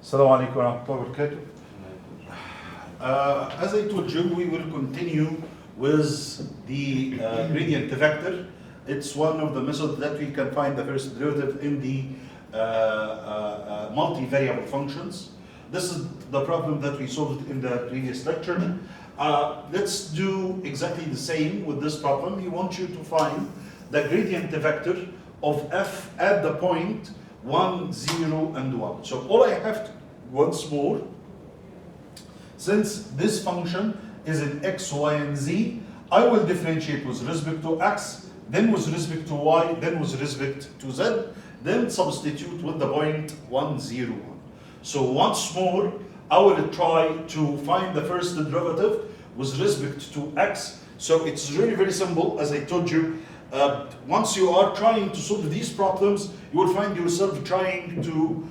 Assalamu alaikum wa rahmatullahi wa barakatuh. As I told you, we will continue with the gradient vector. It's one of the methods that we can find the first derivative in the multivariable functions. This is the problem that we solved in the previous lecture. Let's do exactly the same with this problem. We want you to find the gradient vector of f at the point 1, 0, and 1. So all I have to, once more, since this function is in x, y, and z, I will differentiate with respect to x, then with respect to y, then with respect to z, then substitute with the point 1, 0, 1. So once more, I will try to find the first derivative with respect to x. So it's really very simple, as I told you. Once you are trying to solve these problems, you will find yourself trying to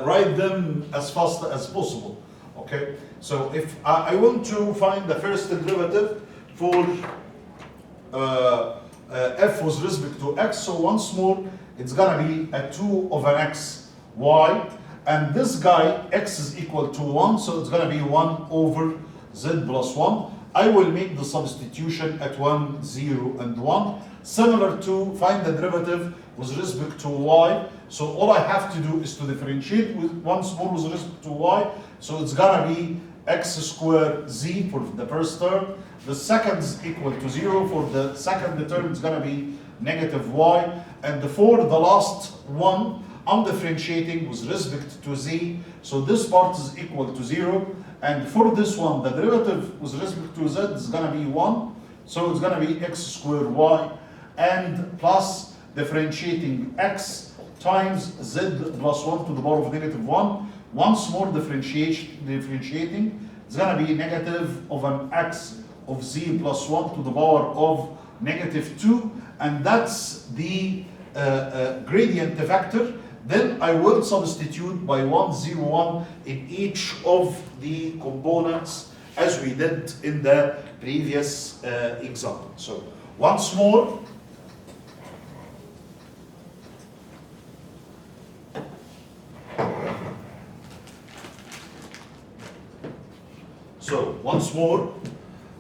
write them as fast as possible. Okay, so if I want to find the first derivative for f with respect to x, so once more, it's gonna be a 2 over x y, and this guy x is equal to 1, so it's gonna be 1 over z plus 1. I will make the substitution at 1, 0, and 1. Similar to find the derivative with respect to y. So all I have to do is to differentiate with once more with respect to y. So it's gonna be x squared z for the first term. The second is equal to 0. For the second term, it's gonna be negative y. And for the last one, I'm differentiating with respect to z. So this part is equal to 0. And for this one, the derivative with respect to z is gonna be 1. So it's gonna be x squared y, and plus differentiating x times z plus 1 to the power of negative 1. Once more differentiating, it's going to be negative of an x of z plus 1 to the power of negative 2. And that's the gradient vector. Then I will substitute by 1, 0, 1 in each of the components as we did in the previous example. So once more,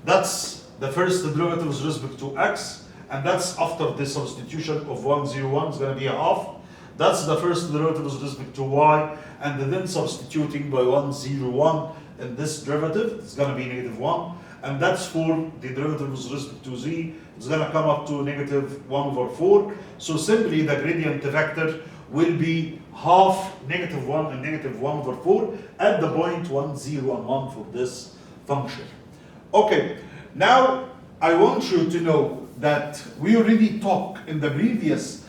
that's the first derivative with respect to x, and that's after the substitution of 1, 0, 1 is going to be a half. That's the first derivative with respect to y, and then substituting by 1, 0, 1 in this derivative, it's going to be negative 1. And that's for the derivative with respect to z, it's going to come up to negative 1 over 4. So simply the gradient vector will be half negative 1 and negative 1 over 4 at the point 1, 0, and 1 for this function. Okay, now I want you to know that we already talked in the previous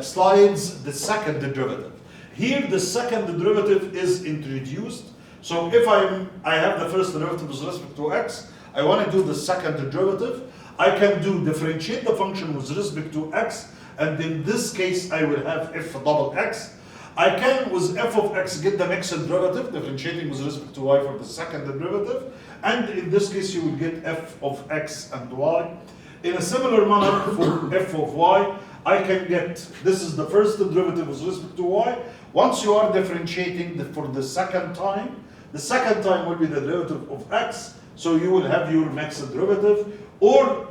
slides the second derivative. Here the second derivative is introduced. So if I have the first derivative with respect to x, I want to do the second derivative. I can do differentiate the function with respect to x, and in this case I will have f double x. I can, with f of x, get the next derivative, differentiating with respect to y for the second derivative, and in this case you will get f of x and y. In a similar manner for f of y, I can get, this is the first derivative with respect to y. Once you are differentiating for the second time will be the derivative of x, so you will have your next derivative, or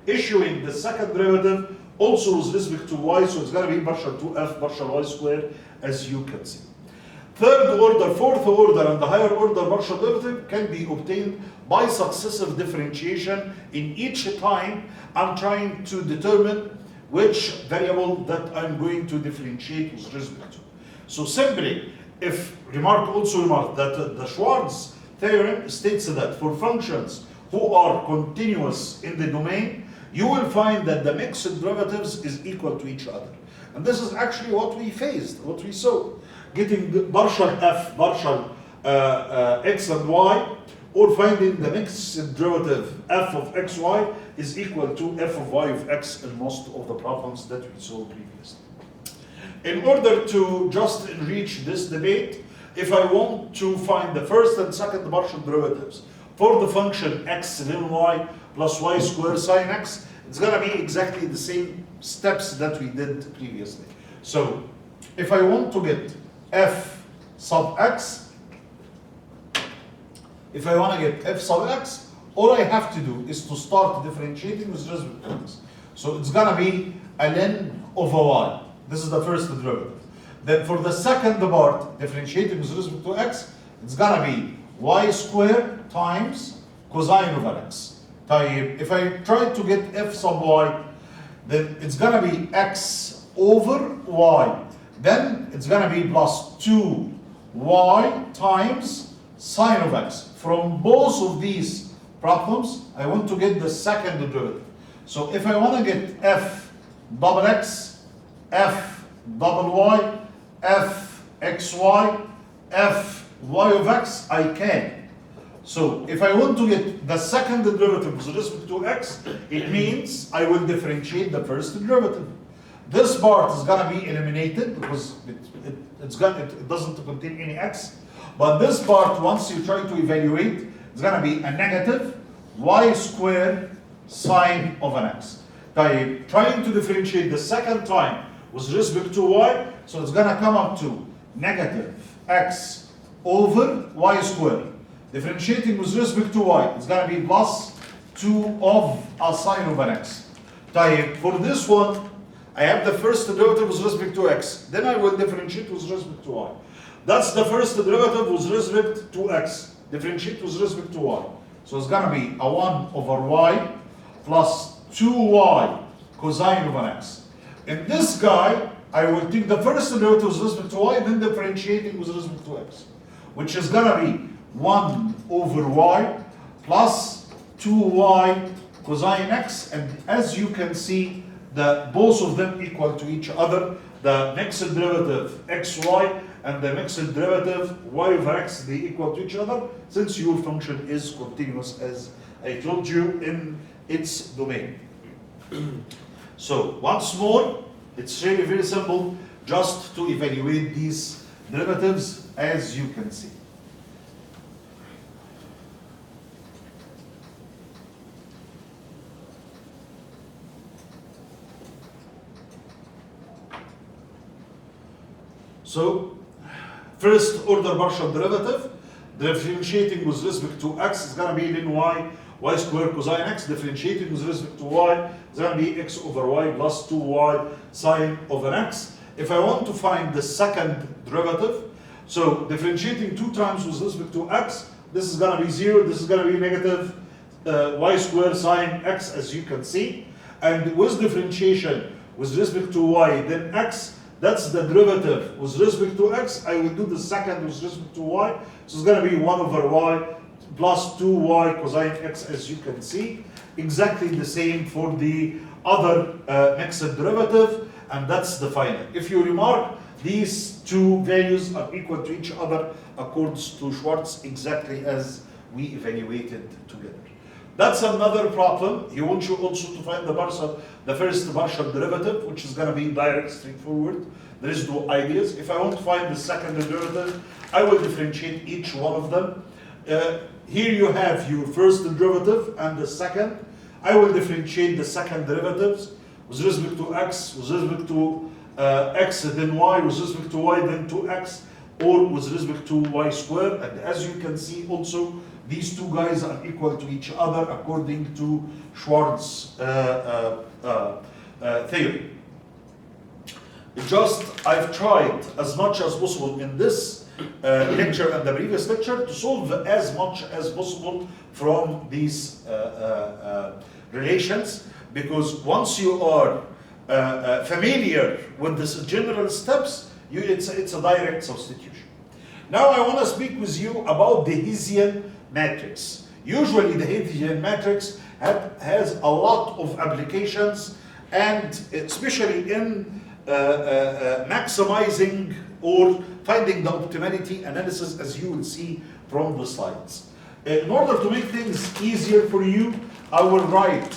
issuing the second derivative also with respect to y, so it's going to be partial 2f partial y squared, as you can see. Third order, fourth order, and the higher order partial derivative can be obtained by successive differentiation. In each time, I'm trying to determine which variable that I'm going to differentiate with respect to. So simply, also remark that the Schwarz theorem states that for functions who are continuous in the domain, you will find that the mixed derivatives is equal to each other. And this is actually what we faced, what we saw. Getting partial f, partial x and y, or finding the mixed derivative f of xy is equal to f of y of x in most of the problems that we saw previously. In order to just enrich this debate, if I want to find the first and second partial derivatives for the function x ln y plus y squared sine x, it's going to be exactly the same steps that we did previously. So if I want to get f sub x, if I want to get f sub x, all I have to do is to start differentiating with respect to x. So it's gonna be ln over y. This is the first derivative. Then for the second part, differentiating with respect to x, it's gonna be y squared times cosine over x. If I try to get f sub y, then it's gonna be x over y. Then it's gonna be plus 2y times sine of x. From both of these problems, I want to get the second derivative. So if I want to get f double x, f double y, f xy, f y of x, I can. So if I want to get the second derivative with respect to x, it means I will differentiate the first derivative. This part is going to be eliminated because it doesn't contain any x. But this part, once you try to evaluate, it's going to be a negative y squared sine of an x. Trying to differentiate the second time with respect to y, so it's going to come up to negative x over y squared. Differentiating with respect to y, it's going to be plus 2 of a sine of an x. For this one, I have the first derivative with respect to x. Then I will differentiate with respect to y. That's the first derivative with respect to x. Differentiate with respect to y. So it's going to be a 1 over y plus 2y cosine of an x. In this guy, I will take the first derivative with respect to y, then differentiating with respect to x, which is going to be 1 over y plus 2y cosine x. And as you can see, both of them equal to each other. The mixed derivative xy and the mixed derivative y over x, they equal to each other since your function is continuous, as I told you, in its domain. So once more, it's really very simple just to evaluate these derivatives, as you can see. So, first order partial derivative, differentiating with respect to x is going to be ln y squared cosine x. Differentiating with respect to y is going to be x over y plus 2y sine over x. If I want to find the second derivative, so differentiating 2 times with respect to x, this is going to be 0, this is going to be negative y squared sine x, as you can see. And with differentiation with respect to y, then x, that's the derivative with respect to x. I will do the second with respect to y. So it's going to be 1 over y plus 2y cosine x, as you can see. Exactly the same for the other mixed derivative, and that's the final. If you remark, these two values are equal to each other according to Schwartz, exactly as we evaluated together. That's another problem. He wants you also to find the first partial derivative, which is going to be direct, straightforward. There is no ideas. If I want to find the second derivative, I will differentiate each one of them. Here you have your first derivative and the second. I will differentiate the second derivatives with respect to x, with respect to x, then y, with respect to y, then 2x, or with respect to y squared. And as you can see also, these two guys are equal to each other according to Schwartz theory. I've tried as much as possible in this lecture and the previous lecture to solve as much as possible from these relations, because once you are familiar with these general steps, it's a direct substitution. Now I want to speak with you about the Hessian matrix. Usually the Hessian matrix has a lot of applications, and especially in maximizing or finding the optimality analysis, as you will see from the slides. In order to make things easier for you, I will write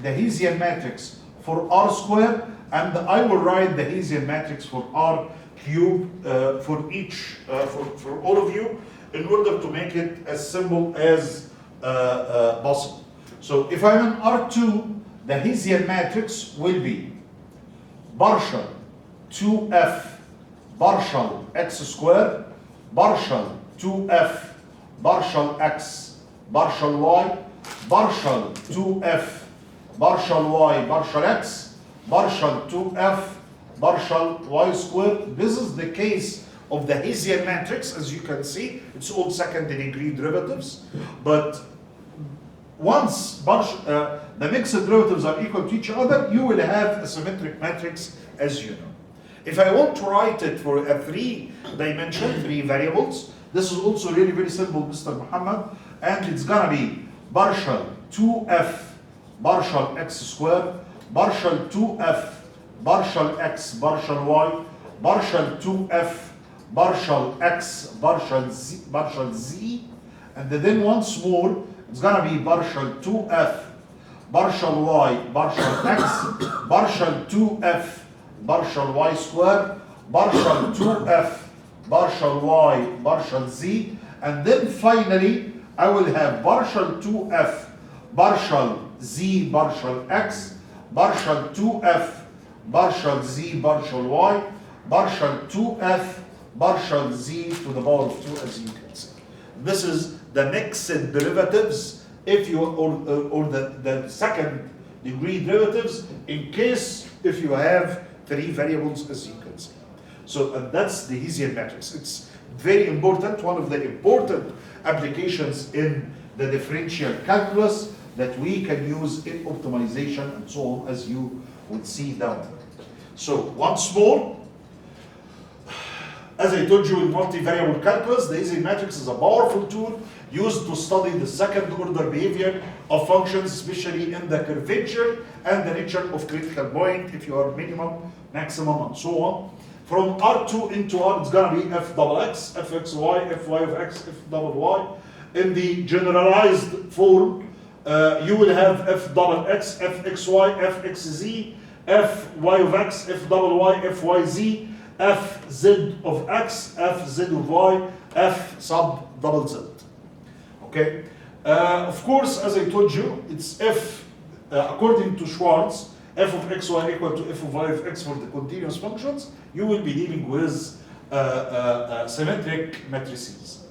the Hessian matrix for R squared, and I will write the Hessian matrix for R cubed for all of you, in order to make it as simple as possible. So if I'm in R2, the Hessian matrix will be partial 2f partial x square, partial 2f, partial x, partial y, partial 2f, partial y, partial x, partial 2f, partial y squared. This is the case of the Hessian matrix. As you can see, it's all second degree derivatives. But once the mixed derivatives are equal to each other, you will have a symmetric matrix, as you know. If I want to write it for a 3-dimension, 3 variables, this is also really very simple, Mr. Muhammad, and it's gonna be partial 2f, partial x squared, partial 2f, partial x, partial y, partial 2f, partial x, partial z, and then once more, it's gonna be partial 2f, partial y, partial x, partial 2f, partial y squared, partial 2f, partial y, partial z, and then finally, I will have partial 2f, partial z, partial x, partial 2f, partial z, partial y, partial 2f, partial z to the power of 2, as you can see. This is the mixed derivatives, if you or the second degree derivatives, in case if you have 3 variables, as you can see. So that's the Hessian matrix. It's very important, one of the important applications in the differential calculus that we can use in optimization and so on, as you would see down there. So once more, as I told you in multivariable calculus, the Hessian matrix is a powerful tool used to study the second order behavior of functions, especially in the curvature and the nature of critical point, if you are minimum, maximum, and so on. From R2 into R, it's gonna be f double x, fxy, fy of x, f double y. In the generalized form, you will have f double x, fxy, fxz, fy of x, f double y, fyz, fz of x, fz of y, f sub double z. Okay. Of course, as I told you, it's f according to Schwarz, f of xy equal to f of y of x for the continuous functions. You will be dealing with symmetric matrices.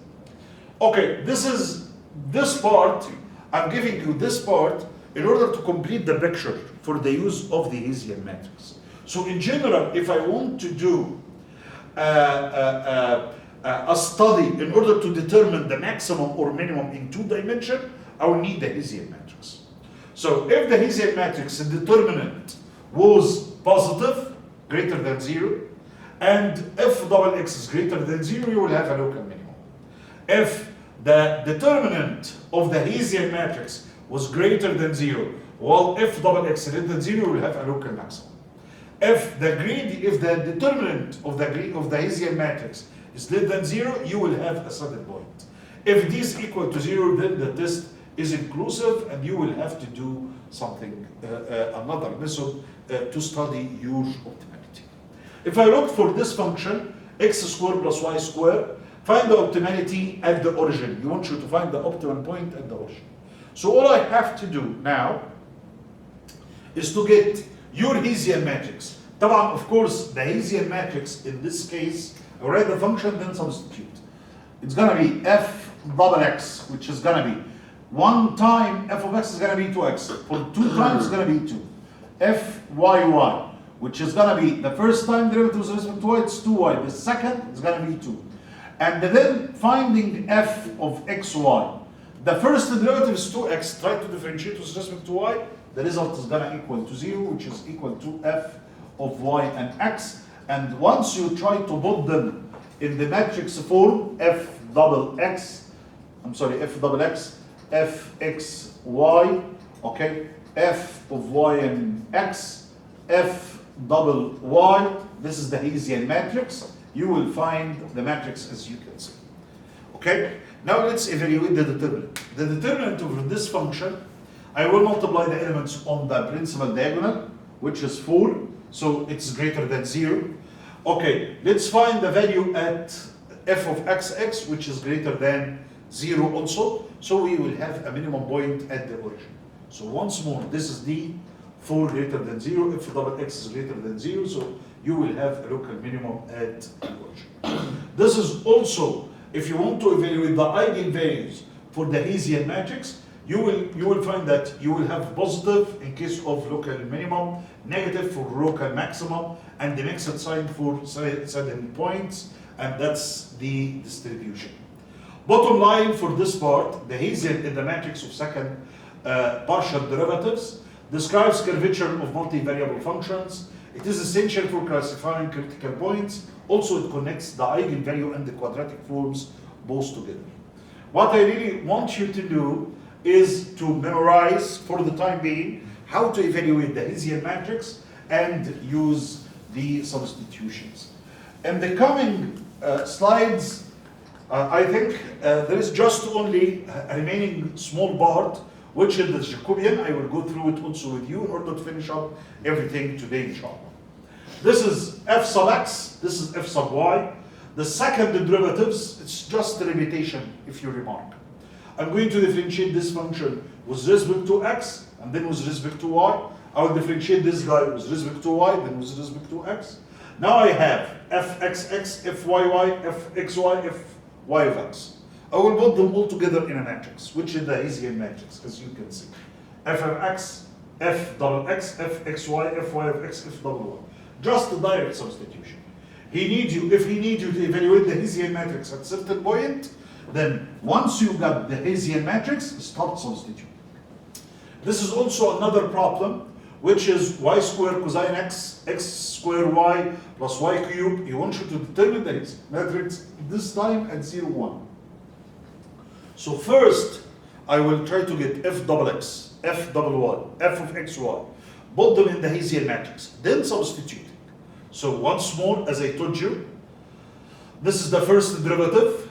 Okay, this part. I'm giving you this part in order to complete the picture for the use of the Hessian matrix. So in general, if I want to do a study in order to determine the maximum or minimum in 2 dimensions, I will need the Hessian matrix. So if the Hessian matrix determinant was positive, greater than 0, and f double x is greater than 0, you will have a local minimum. If the determinant of the Hessian matrix was greater than 0, while f double x is greater than 0, you will have a local maximum. If the determinant of the Hessian matrix is less than 0, you will have a saddle point. If it is equal to 0, then the test is inclusive, and you will have to do something, another method to study your optimality. If I look for this function, x squared plus y squared, find the optimality at the origin. You want you to find the optimal point at the origin. So all I have to do now is to get your Hessian matrix. طبعا, of course, the Hessian matrix in this case, I write the function, then substitute. It's gonna be f double x, which is gonna be 1 time f of x is gonna be 2x. For 2 times, it's gonna be 2. fyy, which is gonna be the first time derivative with respect to y, it's 2y. The second is gonna be 2. And then finding f of xy. The first derivative is 2x. Try to differentiate with respect to y. The result is gonna equal to 0, which is equal to f of y and x. And once you try to put them in the matrix form, f double x, fx y, okay, f of y and x, f double y, this is the Hessian matrix. You will find the matrix as you can see. Okay, now let's evaluate the determinant. The determinant of this function, I will multiply the elements on the principal diagonal, which is 4, so it's greater than 0. Okay, let's find the value at f of xx, which is greater than 0 also. So we will have a minimum point at the origin. So once more, this is the 4 greater than 0, f double x is greater than 0, so you will have a local minimum at the origin. This is also, if you want to evaluate the eigenvalues for the Hessian matrix, you will find that you will have positive in case of local minimum, negative for local maximum, and the mixed sign for certain points, and that's the distribution. Bottom line for this part, the Hessian in the matrix of second partial derivatives describes curvature of multivariable functions. It is essential for classifying critical points. Also, it connects the eigenvalue and the quadratic forms both together. What I really want you to do is to memorize, for the time being, how to evaluate the Hessian matrix and use the substitutions. In the coming slides, I think there is just only a remaining small part, which is the Jacobian. I will go through it also with you in order to finish up everything today, inshallah. This is f sub x, this is f sub y. The second derivatives, it's just a repetition, if you remark. I'm going to differentiate this function with respect to x, and then with respect to y. I will differentiate this guy with respect to y, then with respect to x. Now I have fxx, fyy, fxy, fy of x. I will put them all together in a matrix, which is the Hessian matrix, as you can see. F of x, f double x, fxy, fy of x, f double y. Just a direct substitution. If he needs you to evaluate the Hessian matrix at a certain point, then once you got the Hessian matrix, start substituting. This is also another problem, which is y squared cosine x, x squared y plus y cubed. He wants you to determine the Hessian matrix this time at 0, 1. So first, I will try to get f double x, f double y, f of x, y. Put them in the Hessian matrix, then substituting. So once more, as I told you, this is the first derivative.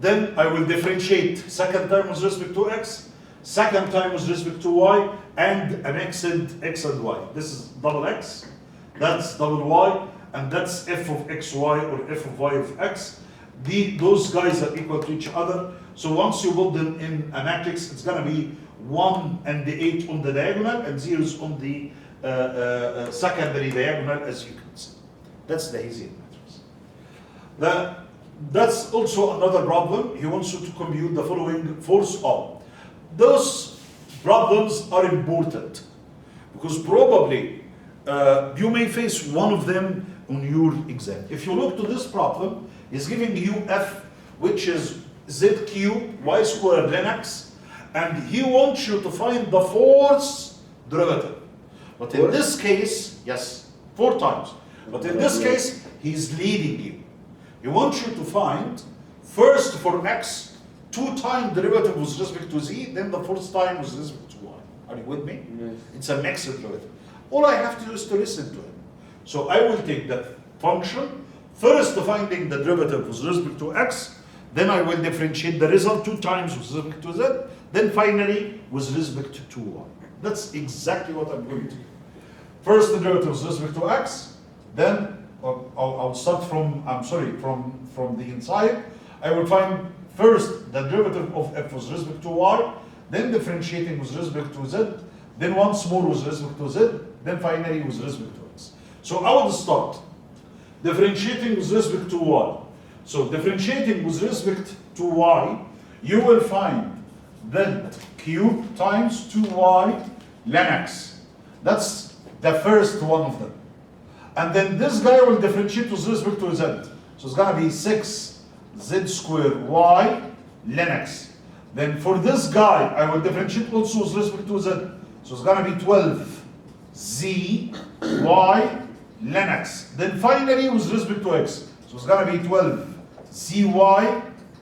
Then I will differentiate second term with respect to x, second time with respect to y, and a mixed x and y. This is double x, that's double y, and that's f of xy or f of y of x. Those guys are equal to each other. So once you put them in a matrix, it's going to be 1 and the 8 on the diagonal, and 0s on the secondary diagonal, as you can see. That's the Hessian matrix. That's also another problem. He wants you to compute the following force of. Those problems are important because probably you may face one of them on your exam. If you look to this problem, he's giving you f, which is z cubed y squared ln x, and he wants you to find the fourth derivative. But in this case, yes, 4 times. But in this case, he's leading you. He wants you to find, first for x, 2 times derivative with respect to z, then the 4th time with respect to y. Are you with me? Yes. It's a mixed derivative. All I have to do is to listen to him. So I will take that function, first finding the derivative with respect to x, then I will differentiate the result 2 times with respect to z, then finally with respect to y. That's exactly what I'm going to do. First the derivative with respect to x, then I'll start from the inside. I will find first the derivative of f with respect to y, then differentiating with respect to z, then once more with respect to z, then finally with respect to x. So I will start differentiating with respect to y. So differentiating with respect to y, you will find z cubed times 2y ln x. That's the first one of them. And then this guy will differentiate with respect to z. So it's going to be 6z squared y ln x. Then for this guy, I will differentiate also with respect to z. So it's going to be 12z y ln x. Then finally with respect to x. So it's going to be 12zy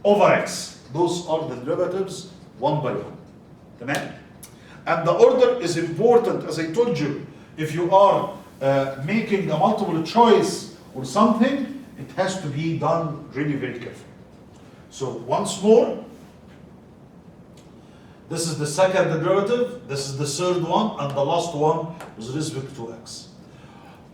over x. Those are the derivatives one by one. Tamam? And the order is important, as I told you. If you are making a multiple choice or something, it has to be done really very carefully. So once more, this is the second derivative, this is the third one, and the last one with respect to x.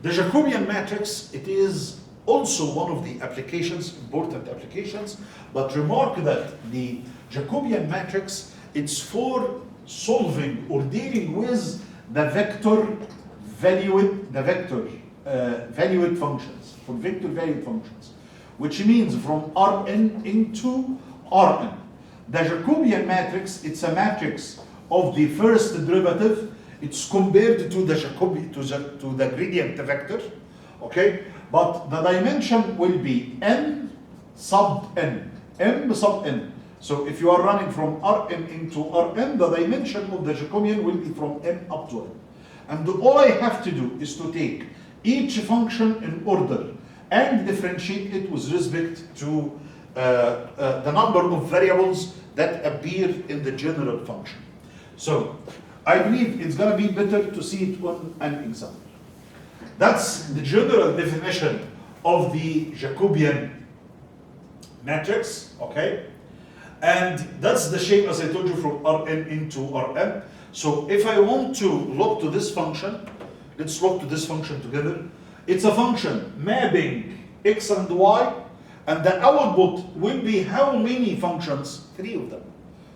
The Jacobian matrix, it is also one of the applications, important applications, but remark that the Jacobian matrix, it's for solving or dealing with the vector valued functions, for vector valued functions, which means from Rn into Rn. The Jacobian matrix, it's a matrix of the first derivative. It's compared to the to the gradient vector, okay? But the dimension will be n sub n, m sub n. So if you are running from Rn into Rn, the dimension of the Jacobian will be from m up to n. And all I have to do is to take each function in order and differentiate it with respect to the number of variables that appear in the general function. So I believe it's going to be better to see it on an example. That's the general definition of the Jacobian matrix, okay? And that's the shape, as I told you, from Rn into Rn. So if I want to look to this function, let's look to this function together. It's a function mapping x and y, and the output will be how many functions? 3 of them.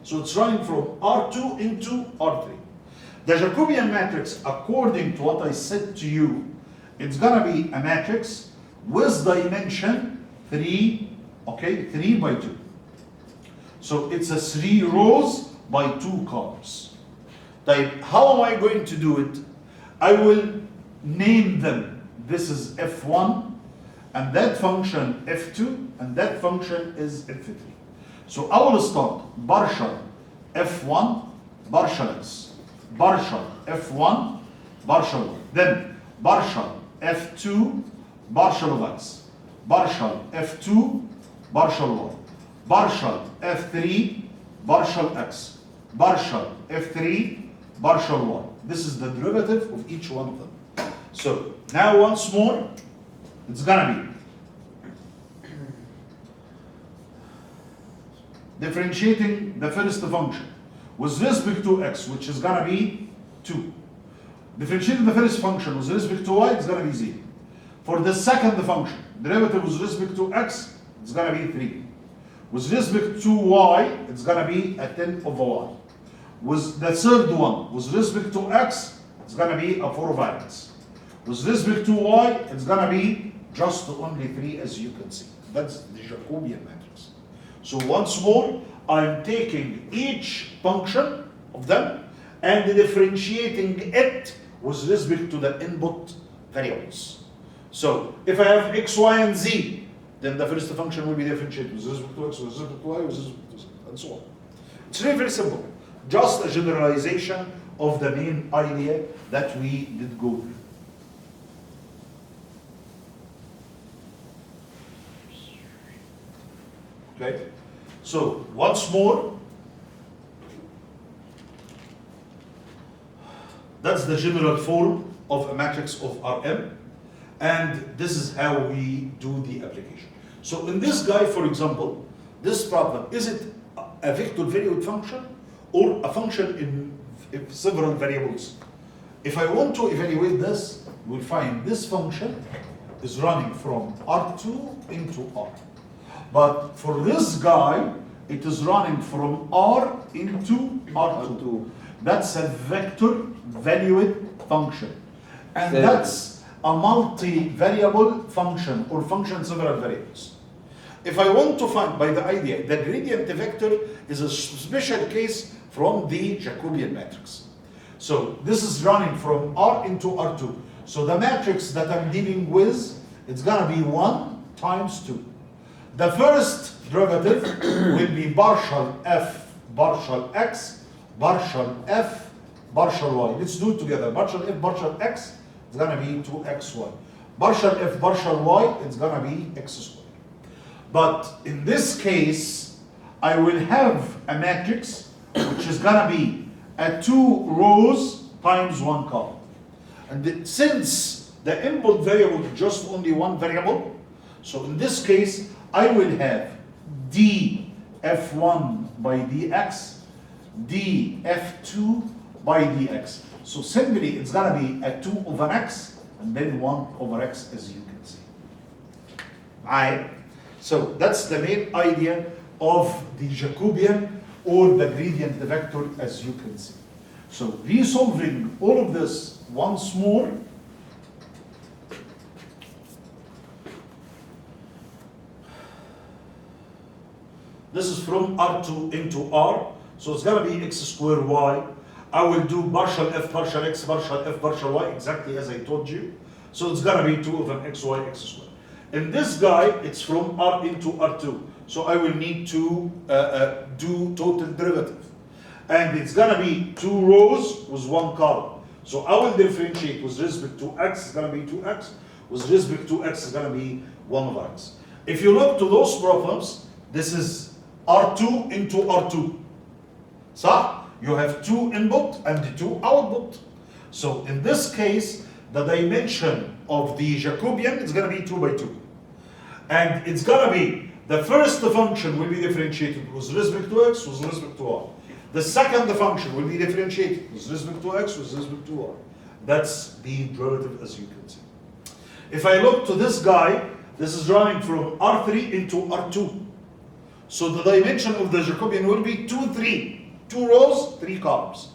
So it's running from R2 into R3. The Jacobian matrix, according to what I said to you, it's gonna be a matrix with dimension 3, okay, 3 by 2. So it's a 3 rows by 2 columns. How am I going to do it? I will name them. This is f1, and that function f2, and that function is f3. So I will start partial f1, partial x, partial f1, partial y, then partial f2, partial of x, partial f2, partial y, partial f3, partial x, partial f3, partial y. This is the derivative of each one of them. So now once more, it's gonna be differentiating the first function with respect to x, which is gonna be 2. Differentiating the first function with respect to y, it's gonna be 0. For the second function, derivative with respect to x, it's gonna be 3. With respect to y, it's gonna be a 10 over y. With the third one, with respect to x, it's gonna be a 4 over x. With respect to y, it's gonna be just only 3, as you can see. That's the Jacobian matrix. So once more, I'm taking each function of them and differentiating it with respect to the input variables. So if I have x, y, and z, then the first function will be differentiated with respect to x, with respect to y, with respect to z, and so on. It's really very simple. Just a generalization of the main idea that we did go through. Okay? So once more, that's the general form of a matrix of Rm, and this is how we do the application. So in this guy, for example, this problem, is it a vector valued function or a function in several variables? If I want to evaluate this, we'll find this function is running from R2 into R. But for this guy, it is running from R into R2. That's a vector valued function. And that's a multi-variable function or function several variables. If I want to find, by the idea, the gradient vector is a special case from the Jacobian matrix. So this is running from R into R2. So the matrix that I'm dealing with, it's gonna be 1 times 2. The first derivative will be partial f, partial x, partial f, partial y. Let's do it together. Partial f, partial x, it's gonna be 2xy. Partial f, partial y, it's gonna be x squared. But in this case, I will have a matrix which is gonna be a 2 rows times 1 column. And since the input variable is just only one variable, so in this case, I will have df1 by dx, df2 by dx. So simply, it's gonna be a 2 over x and then 1 over x, as you can see. Alright? So that's the main idea of the Jacobian or the gradient vector, as you can see. So resolving all of this once more, This is from R2 into R. So it's gonna be x squared y. I will do partial f, partial x, partial f, partial y, exactly as I told you. So it's gonna be 2 of an xy, x squared. In this guy, it's from R into R2. So I will need to do total derivative. And it's gonna be 2 rows with 1 column. So I will differentiate with respect to x, it's gonna be 2x. With respect to x, it's gonna be 1 over x. If you look to those problems, this is R2 into R2. So you have 2 input and 2 output. So in this case, the dimension of the Jacobian is going to be 2 by 2. And it's going to be, the first function will be differentiated with respect to x, with respect to y. The second function will be differentiated with respect to x, with respect to y. That's the derivative, as you can see. If I look to this guy, this is running from R3 into R2. So the dimension of the Jacobian will be 2, 3. 2 rows, 3 columns.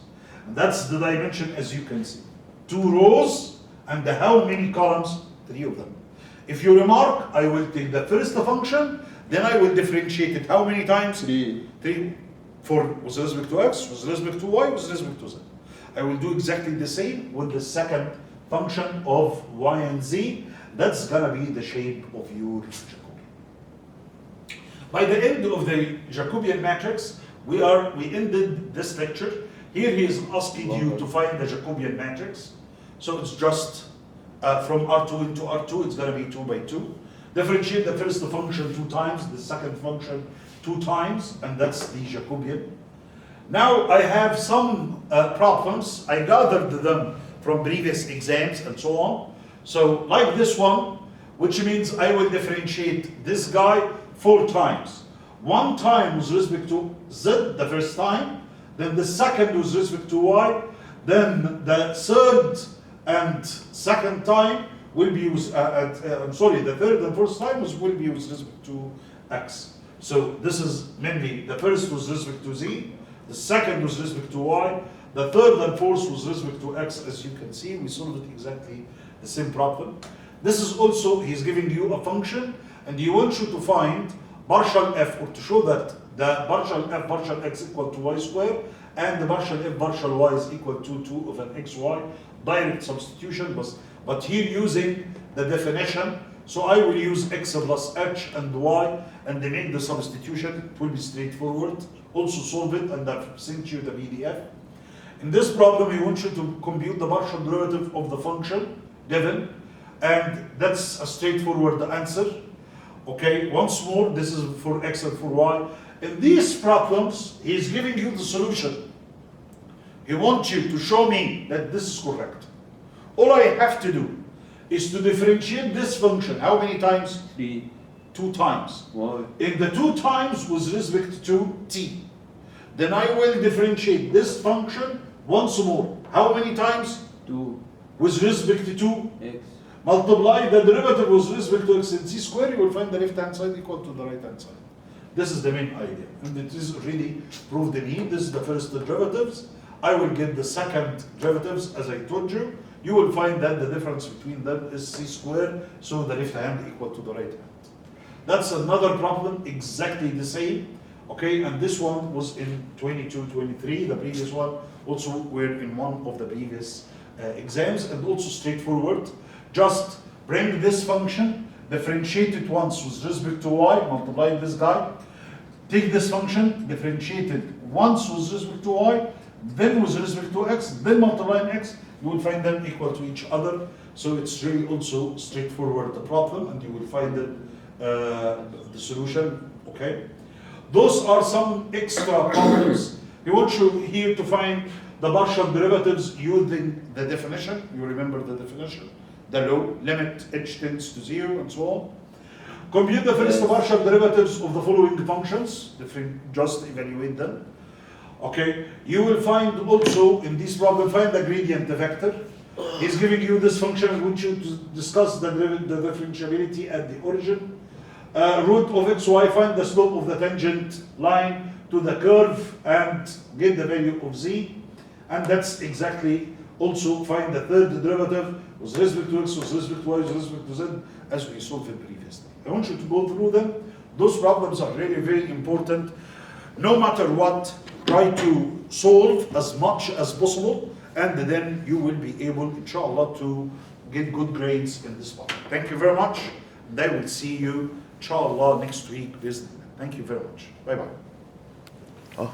And that's the dimension, as you can see. 2 rows, and how many columns? 3 of them. If you remark, I will take the first function, then I will differentiate it how many times? 3. 3. With respect to x, with respect to y, with respect to z. I will do exactly the same with the second function of y and z. That's gonna be the shape of your Jacobian. By the end of the Jacobian matrix, we ended this lecture. Here he is asking you to find the Jacobian matrix. So it's just from R2 into R2, it's going to be 2 by 2. Differentiate the first function 2 times, the second function 2 times, and that's the Jacobian. Now I have some problems. I gathered them from previous exams and so on. So like this one, which means I will differentiate this guy 4 times. 1 time with respect to z, the first time, then the second with respect to y, then the third and second time will be with, the third and fourth time will be with respect to x. So this is mainly the first with respect to z, the second with respect to y, the third and fourth with respect to x. As you can see, we solved it exactly the same problem. This is also, he's giving you a function, and he wants you to find partial f, or to show that the partial f partial x equal to y squared, and the partial f partial y is equal to 2 of an xy, direct substitution, but here using the definition. So I will use x plus h and y, and they make the substitution. It will be straightforward. Also solve it, and I've sent you the PDF. In this problem, he wants you to compute the partial derivative of the function given, and that's a straightforward answer. Okay, once more, this is for x and for y. In these problems, he is giving you the solution. He wants you to show me that this is correct. All I have to do is to differentiate this function. How many times? 3. 2 times. Why? In the 2 times with respect to t. Then I will differentiate this function once more. How many times? 2. With respect to X. multiply the derivative with respect to x and c squared, you will find the left hand side equal to the right hand side. This is the main idea, and it is really proved in here. This is the first derivatives. I will get the second derivatives, as I told you. You will find that the difference between them is c squared, so the left hand equal to the right hand. That's another problem, exactly the same. Okay, and this one was in 22-23. The previous one also were in one of the previous exams, and also straightforward. Just bring this function, differentiate it once with respect to y, multiply this guy. Take this function, differentiate it once with respect to y, then with respect to x, then multiply in x. You will find them equal to each other. So it's really also straightforward the problem, and you will find it, the solution. Okay. Those are some extra problems. He wants you here to find the partial derivatives using the definition. You remember the definition, the law, limit h tends to 0, and so on. Compute the first partial derivatives of the following functions. Just evaluate them. Okay. You will find also in this problem, find the gradient vector. He's giving you this function and wants you to discuss the differentiability at the origin. Root of xy, find the slope of the tangent line to the curve and get the value of z. And that's exactly also find the third derivative with respect to x, with respect to y, with respect to z, as we solved it previously. I want you to go through them Those problems are really very important. No matter what, try to solve as much as possible, and then you will be able, inshallah, to get good grades in this part. Thank you very much, and I will see you, inshallah, next week. Thank you very much. Bye-bye.